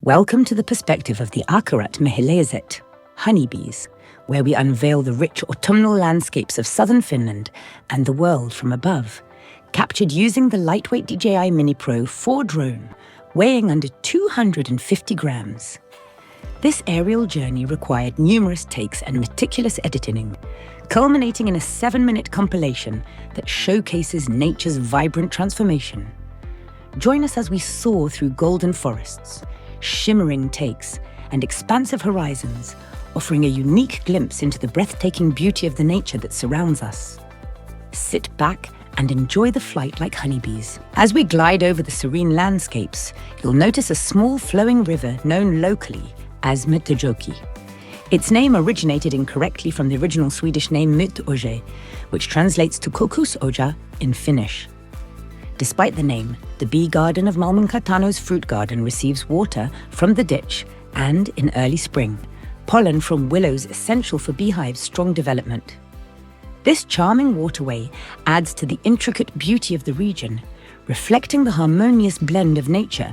Welcome to the perspective of the Akarat Mehiläiset, honeybees, where we unveil the rich autumnal landscapes of southern Finland and the world from above, captured using the lightweight DJI Mini Pro 4 drone, weighing under 250 grams. This aerial journey required numerous takes and meticulous editing, culminating in a 7-minute compilation that showcases nature's vibrant transformation. Join us as we soar through golden forests, shimmering takes, and expansive horizons, offering a unique glimpse into the breathtaking beauty of the nature that surrounds us. Sit back and enjoy the flight like honeybees. As we glide over the serene landscapes, you'll notice a small flowing river known locally as Myttöjoki. Its name originated incorrectly from the original Swedish name Myttöoja, which translates to Kokusoja in Finnish. Despite the name, the bee garden of Malminkatano's fruit garden receives water from the ditch and, in early spring, pollen from willows essential for beehives' strong development. This charming waterway adds to the intricate beauty of the region, reflecting the harmonious blend of nature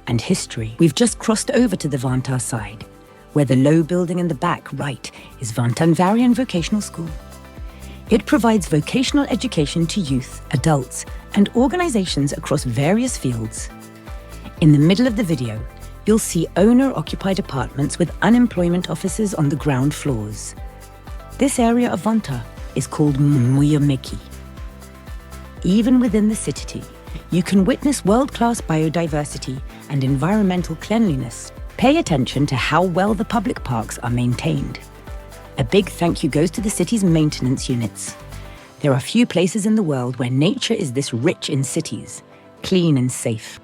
and history. We've just crossed over to the Vantaa side, where the low building in the back right is Vantaanväriän Vocational School. It provides vocational education to youth, adults, and organizations across various fields. In the middle of the video, you'll see owner-occupied apartments with unemployment offices on the ground floors. This area of Vantaa is called Maijamäki. Even within the city, you can witness world-class biodiversity and environmental cleanliness. Pay attention to how well the public parks are maintained. A big thank you goes to the city's maintenance units. There are few places in the world where nature is this rich in cities, clean and safe.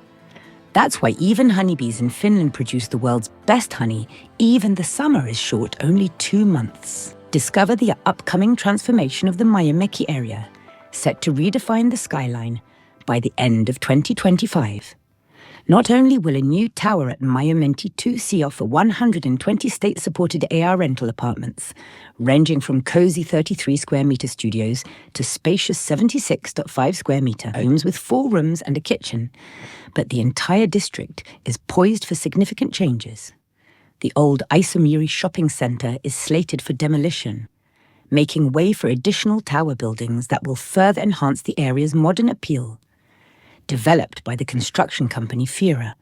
That's why even honeybees in Finland produce the world's best honey. Even the summer is short, only 2 months. Discover the upcoming transformation of the Maijamäki area, set to redefine the skyline by the end of 2025. Not only will a new tower at Maijamäki 2C offer 120 state-supported AR rental apartments, ranging from cozy 33 square meter studios to spacious 76.5 square meter homes with 4 rooms and a kitchen, but the entire district is poised for significant changes. The old Iisalmi shopping centre is slated for demolition, making way for additional tower buildings that will further enhance the area's modern appeal. Developed by the construction company Fira,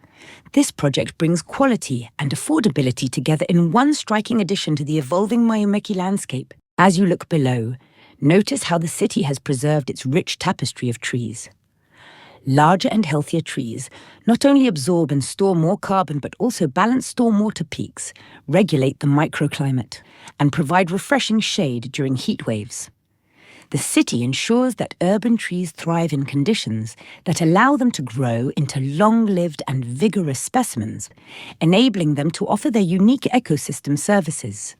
this project brings quality and affordability together in one striking addition to the evolving Maijamäki landscape. As you look below, notice how the city has preserved its rich tapestry of trees. Larger and healthier trees not only absorb and store more carbon but also balance stormwater peaks, regulate the microclimate, and provide refreshing shade during heat waves. The city ensures that urban trees thrive in conditions that allow them to grow into long-lived and vigorous specimens, enabling them to offer their unique ecosystem services.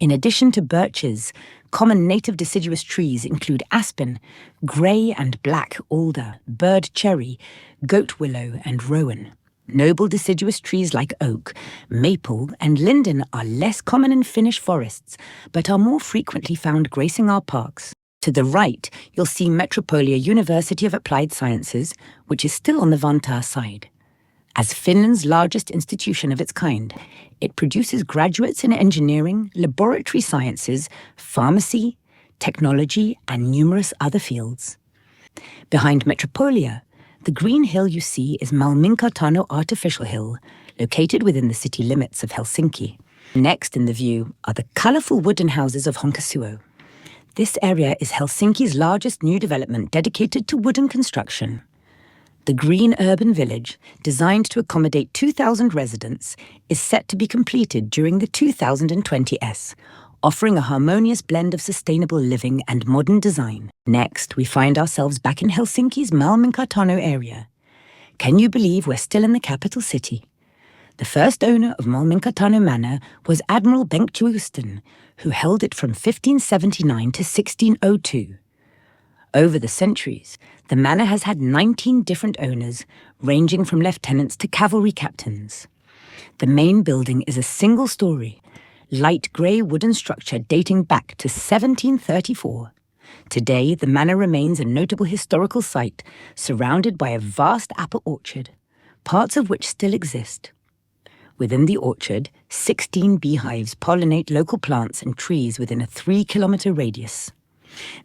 In addition to birches, common native deciduous trees include aspen, grey and black alder, bird cherry, goat willow, and rowan. Noble deciduous trees like oak, maple, and linden are less common in Finnish forests, but are more frequently found gracing our parks. To the right, you'll see Metropolia University of Applied Sciences, which is still on the Vantaa side. As Finland's largest institution of its kind, it produces graduates in engineering, laboratory sciences, pharmacy, technology, and numerous other fields. Behind Metropolia, the green hill you see is Malminkatano Artificial Hill, located within the city limits of Helsinki. Next in the view are the colourful wooden houses of Honkasuo. This area is Helsinki's largest new development dedicated to wooden construction. The green urban village, designed to accommodate 2,000 residents, is set to be completed during the 2020s, offering a harmonious blend of sustainable living and modern design. Next, we find ourselves back in Helsinki's Malminkatano area. Can you believe we're still in the capital city? The first owner of Malminkatano Manor was Admiral Bengtsu Östen, who held it from 1579 to 1602. Over the centuries, the manor has had 19 different owners, ranging from lieutenants to cavalry captains. The main building is a single-story, light grey wooden structure dating back to 1734. Today, the manor remains a notable historical site, surrounded by a vast apple orchard, parts of which still exist. Within the orchard, 16 beehives pollinate local plants and trees within a 3-kilometer radius.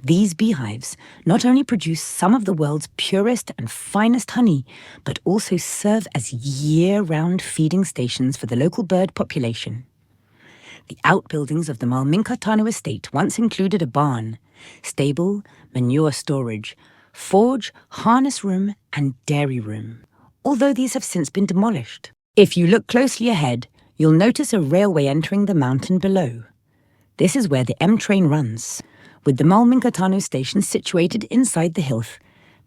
These beehives not only produce some of the world's purest and finest honey, but also serve as year-round feeding stations for the local bird population. The outbuildings of the Malminkatano estate once included a barn, stable, manure storage, forge, harness room, and dairy room, although these have since been demolished. If you look closely ahead, you'll notice a railway entering the mountain below. This is where the M train runs, with the Malminkatano station situated inside the hills.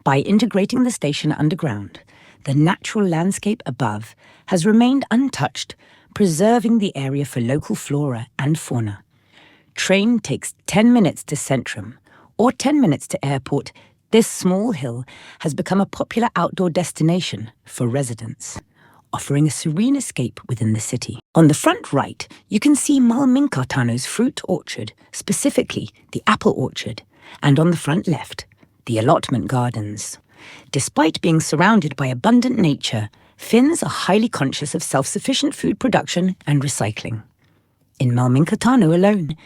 By integrating the station underground, the natural landscape above has remained untouched, preserving the area for local flora and fauna. Train takes 10 minutes to Centrum, or 10 minutes to airport. This small hill has become a popular outdoor destination for residents, offering a serene escape within the city. On the front right, you can see Malminkatano's fruit orchard, specifically the apple orchard, and on the front left, the allotment gardens. Despite being surrounded by abundant nature, Finns are highly conscious of self-sufficient food production and recycling. In Malminkatano alone,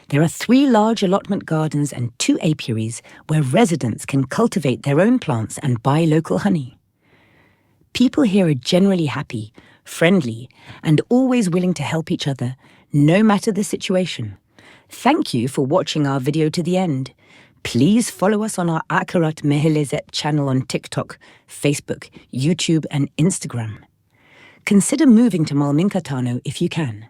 there are 3 large allotment gardens and 2 apiaries where residents can cultivate their own plants and buy local honey. People here are generally happy, friendly, and always willing to help each other, no matter the situation. Thank you for watching our video to the end. Please follow us on our Akarat Mehelezet channel on TikTok, Facebook, YouTube, and Instagram. Consider moving to Malminkatano if you can.